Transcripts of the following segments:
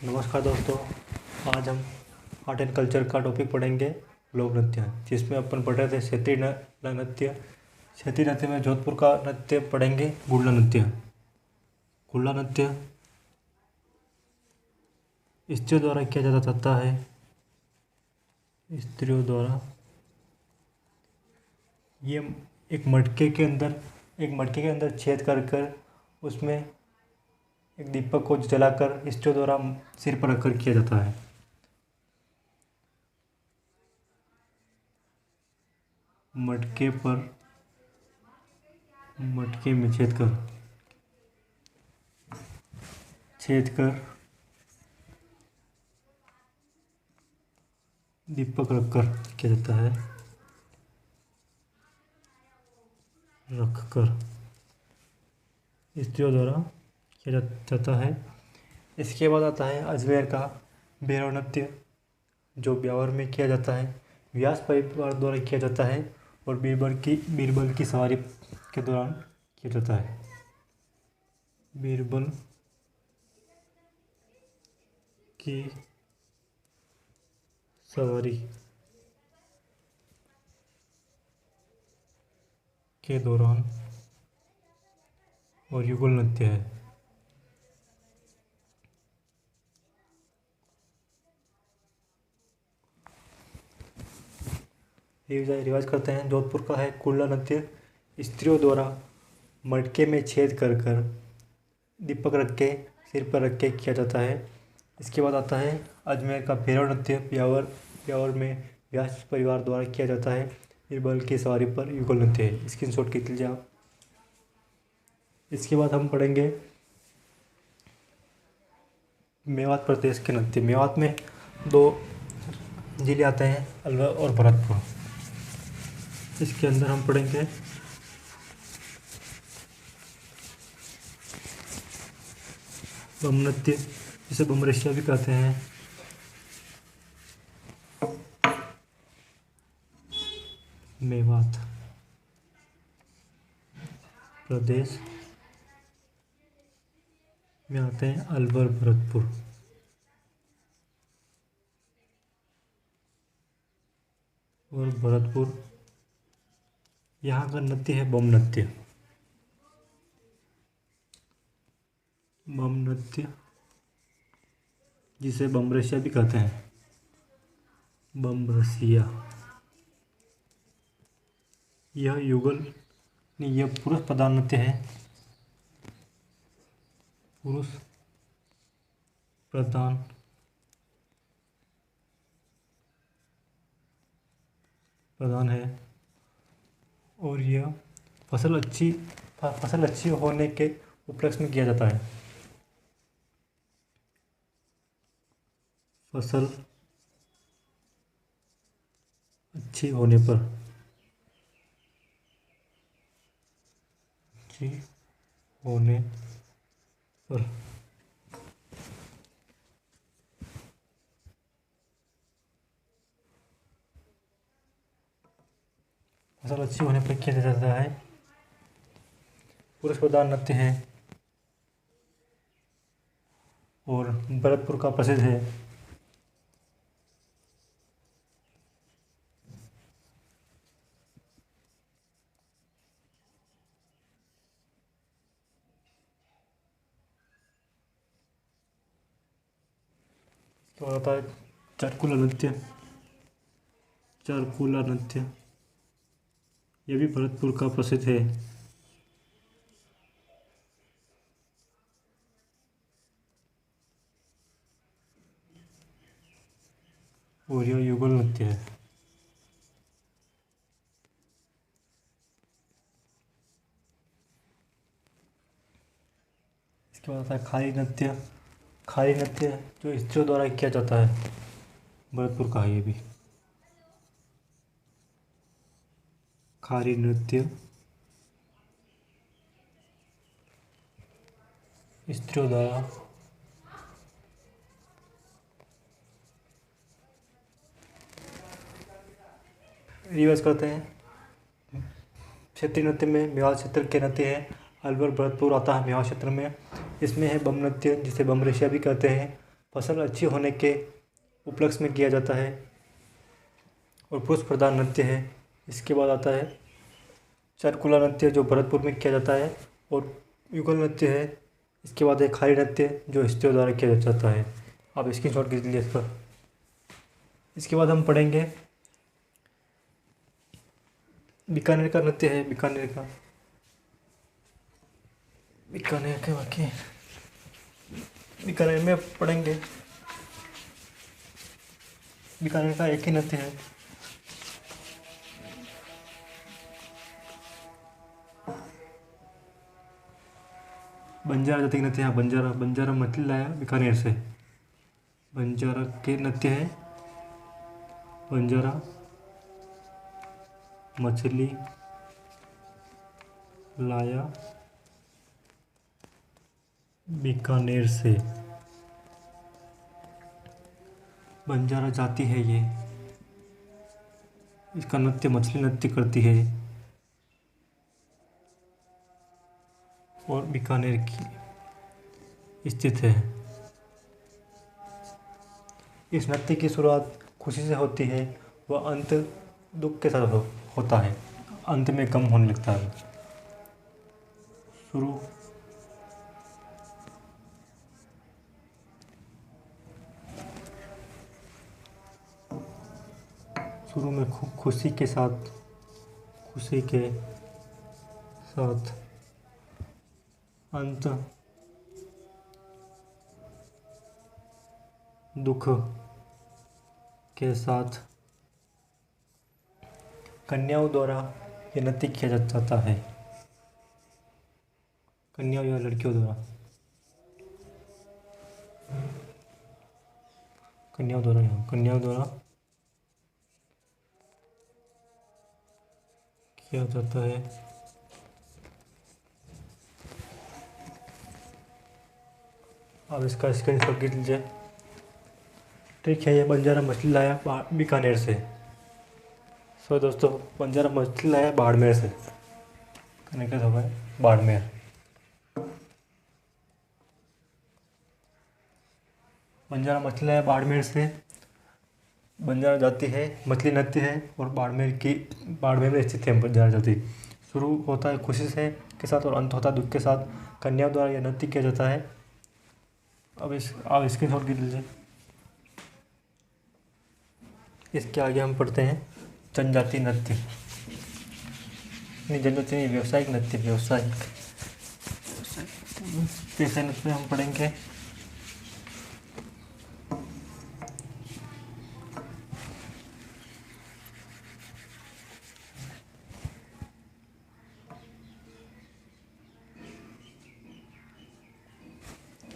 नमस्कार दोस्तों। आज हम आर्ट एंड कल्चर का टॉपिक पढ़ेंगे लोक नृत्य, जिसमें अपन पढ़ रहे थे क्षेत्रीय नृत्य। क्षेत्रीय नृत्य में जोधपुर का नृत्य पढ़ेंगे गुल्ला नृत्य। गुल्ला नृत्य स्त्रियों द्वारा किया जाता है। स्त्रियों द्वारा ये एक मटके के अंदर छेद कर उसमें एक दीपक को जलाकर स्त्रियों द्वारा सिर पर रखकर किया जाता है। मटके में छेद कर दीपक रखकर किया जाता है। स्त्रियों द्वारा किया जाता है। इसके बाद आता है अजमेर का भैरव नृत्य, जो ब्यावर में किया जाता है। व्यास परिवार द्वारा किया जाता है और बीरबल की सवारी के दौरान किया जाता है। बीरबल की सवारी के दौरान और युगल नृत्य है। रिवाज करते हैं। जोधपुर का है गुल्ला नृत्य। स्त्रियों द्वारा मटके में छेद कर दीपक रख के सिर पर रख के किया जाता है। इसके बाद आता है अजमेर का भैरव नृत्य। ब्यावर में व्यास परिवार द्वारा किया जाता है। बीरबल की सवारी पर युगल नृत्य है। स्क्रीनशॉट खींच लीजिए आप। इसके बाद हम पढ़ेंगे मेवात प्रदेश के नृत्य। मेवात में 2 जिले आते हैं, अलवर और भरतपुर। इसके अंदर हम पढ़ेंगे बम नृत्य, जिसे बमरसिया भी कहते हैं। मेवात प्रदेश में आते हैं अलवर, भरतपुर और भरतपुर। यहाँ का नृत्य है बम नृत्य। बम नृत्य, जिसे बमरसिया भी कहते हैं। बमरसिया यह पुरुष प्रधान नृत्य है। पुरुष प्रधान है और यह फसल अच्छी होने के उपलक्ष्य में किया जाता है। फसल अच्छी होने पर किया जाता है। पुरुष प्रधान नृत्य है और भरतपुर का प्रसिद्ध है। तो आता है चारकुला नृत्य। यह भी भरतपुर का प्रसिद्ध है और यह युगल नृत्य है। इसके बाद आता है खारी नृत्य, जो स्त्रियों द्वारा किया जाता है। भरतपुर का है ये भी। खारी नृत्य स्त्रियों द्वारा रिवाज करते हैं। क्षेत्रीय नृत्य में मेवात क्षेत्र के नृत्य है। अलवर भरतपुर आता है मेवात क्षेत्र में। इसमें है बम नृत्य, जिसे बमरसिया भी कहते हैं। फसल अच्छी होने के उपलक्ष्य में किया जाता है और पुरुष प्रधान नृत्य है। इसके बाद आता है चारकुला नृत्य जो भरतपुर में किया जाता है, और युगल नृत्य है। इसके बाद है खारी नृत्य जो स्त्रियों द्वारा किया जाता है। आप स्क्रीनशॉट खींच लीजिए इस पर। इसके बाद हम पढ़ेंगे बीकानेर का नृत्य है। बीकानेर के वाक्य बीकानेर में पढ़ेंगे। बीकानेर का एक ही नृत्य है। बंजारा जाति के नृत्य है। बंजारा मछली लाया बीकानेर से। बंजारा के नृत्य है। बंजारा मछली लाया बीकानेर से। बंजारा जाति है ये। इसका नृत्य मछली नृत्य करती है और बीकानेर की स्थित है। इस नृत्य की शुरुआत खुशी से होती है, वह अंत दुख के साथ होता है। अंत में कम होने लगता है। शुरू में खुशी के साथ अंत दुख के साथ कन्याओं द्वारा यह नृत्य किया जाता है। कन्याओं या लड़कियों द्वारा किया जाता है। अब इसका स्क्रीनशॉट लीजिए लीजिए। ठीक है, ये बंजारा मछली लाया बीकानेर से। सो दोस्तों, बंजारा मछली लाया बाड़मेर से। कनेक्टेड हो गए बाड़मेर। बंजारा मछली लाया बाड़मेर से। बंजारा जाति है, मछली नृत्य है और बाड़मेर में स्थित है बंजारा जाति। शुरू होता है खुशी से के साथ और अंत होता है दुख के साथ। कन्याओं द्वारा यह नृत्य किया जाता है। अब आप स्क्रीनशॉट लीजिए। इसके आगे हम पढ़ते हैं जनजाति नृत्य। जनजाति नहीं, व्यावसायिक नृत्य। पैसे नृत्य में हम पढ़ेंगे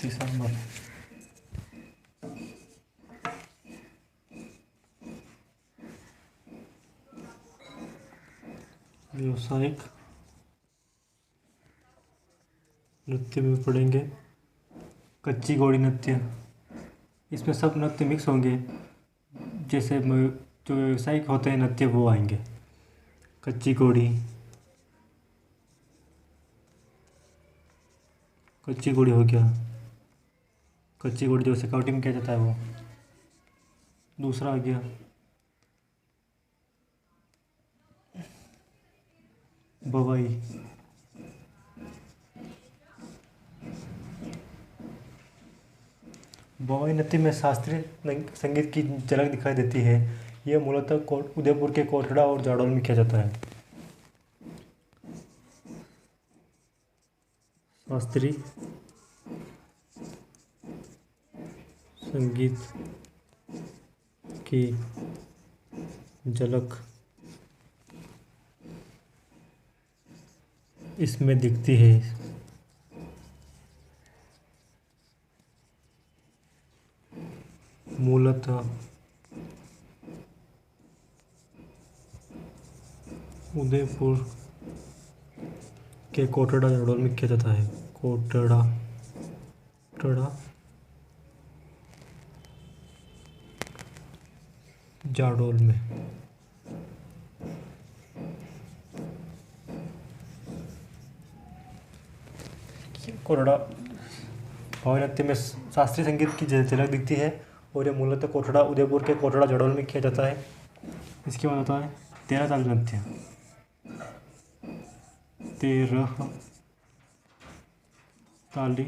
दिसंबर। व्यावसायिक नृत्य में पढ़ेंगे कच्ची घोड़ी नृत्य। इसमें सब नृत्य मिक्स होंगे, जैसे जो व्यावसायिक होते हैं नृत्य वो आएंगे। कच्ची घोड़ी हो गया। कच्ची घोड़ी जो सिक्योरिटी में किया जाता है वो। दूसरा आ गया बवाई। बवाई नृत्य में शास्त्रीय संगीत की झलक दिखाई देती है। यह मूलतः उदयपुर के कोटड़ा और जाडौल में किया जाता है। शास्त्रीय संगीत की झलक इसमें दिखती है। मूलतः उदयपुर के कोटड़ा जाडौल में किया जाता है। कोटड़ा जाडौल में। भावी नृत्य में शास्त्रीय संगीत की झलक दिखती है और ये मूलतः कोटड़ा उदयपुर के कोटड़ा जड़ोल में किया जाता है। इसके बाद आता है तेरह ताली नृत्य। तेरह ताली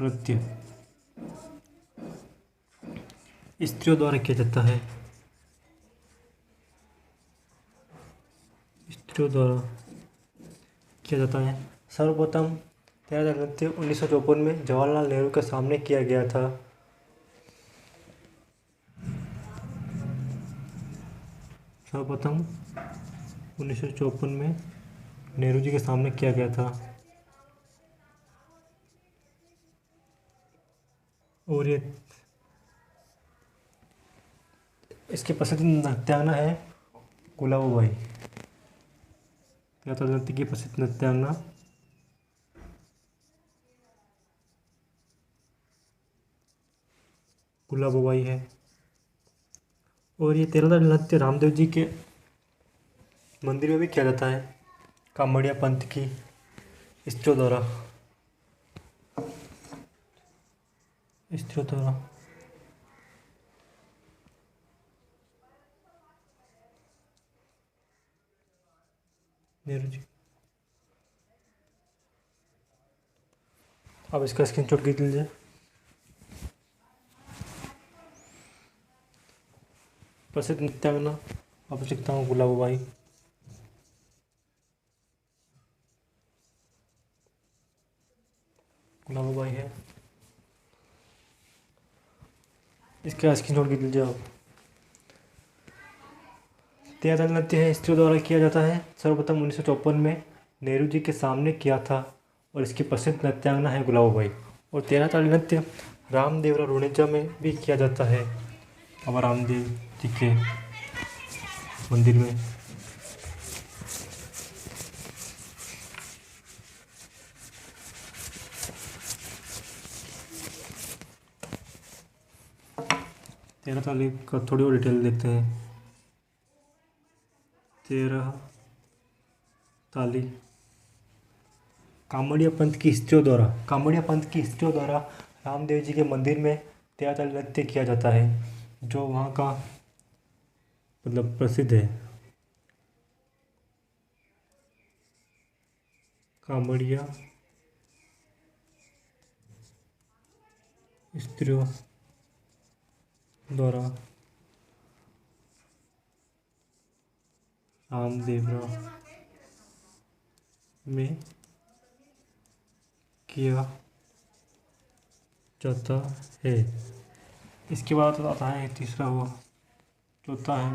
नृत्य स्त्रियों द्वारा किया जाता है। स्त्रियों द्वारा किया जाता है। सर्वप्रथम तेरह ताली नृत्य 1954 में जवाहरलाल नेहरू के सामने किया गया था। सर्वप्रथम 1954 में नेहरू जी के सामने किया गया था और ये इसके प्रसिद्ध नृत्यांगना है गुलाबोबाई। तेरह ताली नृत्य की प्रसिद्ध नृत्यांगना गुलाबोबाई है। और ये तेरह ताली नृत्य रामदेव जी के मंदिर में भी किया जाता है कामड़िया पंथ की स्त्रियों द्वारा। नेहरू जी अब इसका स्क्रीनशॉट खींच लीजिए। प्रसिद्ध नृत्यांगना अब लिखता हूँ गुलाबोबाई। गुलाबोबाई है। इसका स्क्रीनशॉट खींच लीजिए आप। तेरह ताली नृत्य है स्त्रियों द्वारा किया जाता है। सर्वप्रथम 1954 में नेहरू जी के सामने किया था और इसकी प्रसिद्ध नृत्यांगना है गुलाबोबाई। और तेरह ताली नृत्य रामदेवरा रुणेजा में भी किया जाता है बाबा रामदेव जी के मंदिर में। तेरह ताली का थोड़ी और डिटेल देखते हैं। तेरह ताली कामड़िया पंथ की स्त्रियों द्वारा रामदेव जी के मंदिर में तेरह ताली नृत्य किया जाता है जो वहाँ का मतलब प्रसिद्ध है। कामड़िया स्त्रियों द्वारा रामदेवरा में किया जाता है। इसके बाद आता है तीसरा हुआ, चौथा है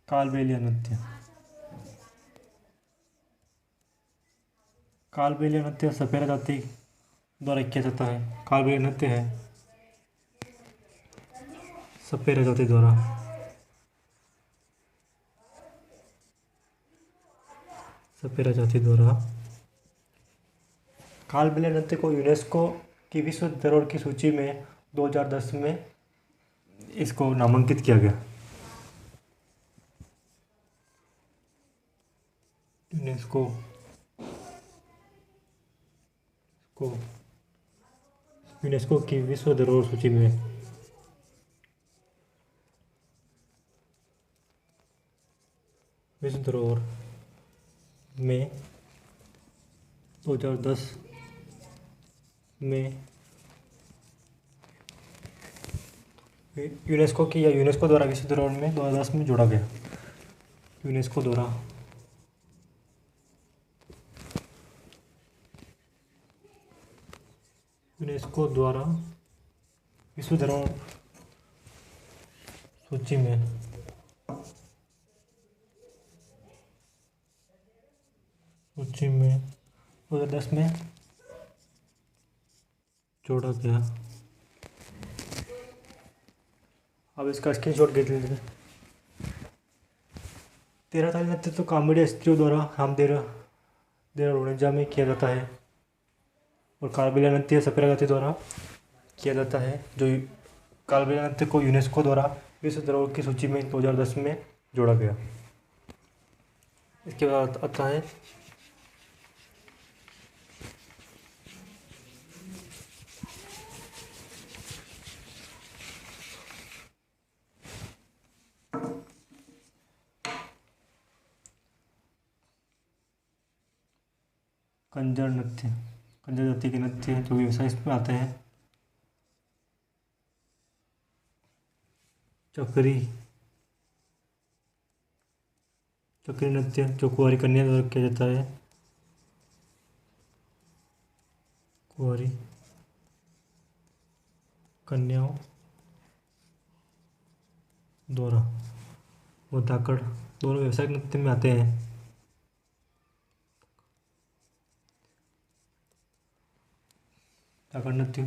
कालबेलिया नृत्य। कालबेलिया नृत्य सपेरा जाति द्वारा किया जाता है। कालबेलिया नृत्य है सपेरा जाति द्वारा। कालबेलिया नृत्य को यूनेस्को की विश्व धरोहर की सूची में 2010 में इसको नामांकित किया गया। यूनेस्को की विश्व धरोहर सूची में विश्व धरोहर में 2010 में यूनेस्को द्वारा विश्व धरोहर में 2010 में जोड़ा गया। यूनेस्को द्वारा विश्व धरोहर सूची में 2010 में जोड़ा गया। अब इसका स्क्रीनशॉट खींच लीजिए। तेरह ताली नृत्य तो कामड़िया स्त्रियों द्वारा रामदेवरा रुणेजा में किया जाता है और कालबेलिया नृत्य सपेरा जाति द्वारा किया जाता है। जो कालबेलिया नृत्य को यूनेस्को द्वारा विश्व धरोहर की सूची में 2010 में जोड़ा गया। इसके बाद आता है कंजर नृत्य, कंजर जाति के नृत्य जो व्यवसाय इसमें आते हैं। चक्री, चक्री नृत्य जो कुंवारी कन्या द्वारा किया जाता है। कुंवारी कन्याओं द्वारा। वो धाकड़ दोनों व्यवसायिक नृत्य में आते हैं। धाकड़ नृत्य।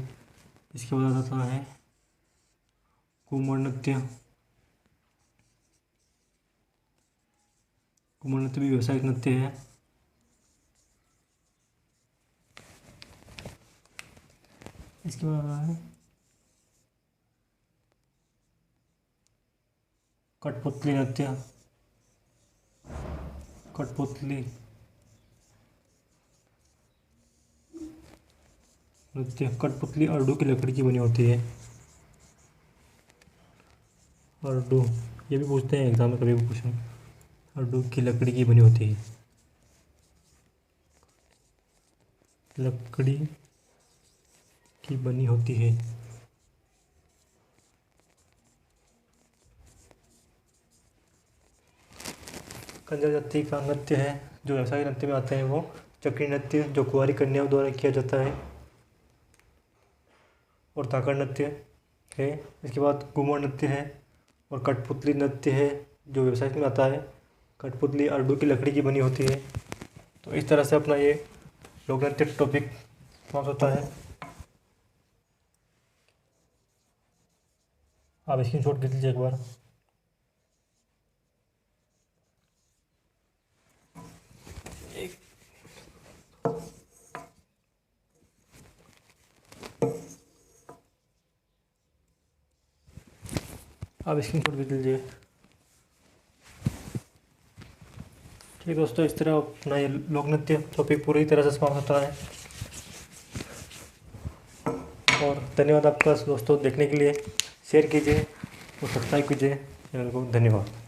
इसके बाद आता है घूमर नृत्य। घूमर नृत्य भी व्यवसायिक नृत्य है। इसके बाद आता है कठपुतली नृत्य। कठपुतली नृत्य, कठपुतली अर्डू की लकड़ी की बनी होती है। अर्डू, ये भी पूछते हैं एग्जाम में कभी भी क्वेश्चन। अर्डू की लकड़ी की बनी होती है। लकड़ी की बनी होती है। कंजर जाति का नृत्य है जो व्यवसायिक नृत्य में आते हैं वो चक्री नृत्य जो कुंवारी कन्याओं द्वारा किया जाता है और धाकड़ नृत्य है। इसके बाद घूमर नृत्य है और कठपुतली नृत्य है जो व्यवसायिक में आता है। कठपुतली अर्डू की लकड़ी की बनी होती है। तो इस तरह से अपना ये लोक नृत्य टॉपिक समाप्त होता है। आप स्क्रीनशॉट ले लीजिए एक बार। आप स्क्रीनशॉट भी लीजिए। ठीक दोस्तों, इस तरह अपना ये लोक नृत्य टॉपिक पूरी तरह से समाप्त होता है। और धन्यवाद आपका दोस्तों देखने के लिए। शेयर कीजिए और सब्सक्राइब कीजिए चैनल को। धन्यवाद।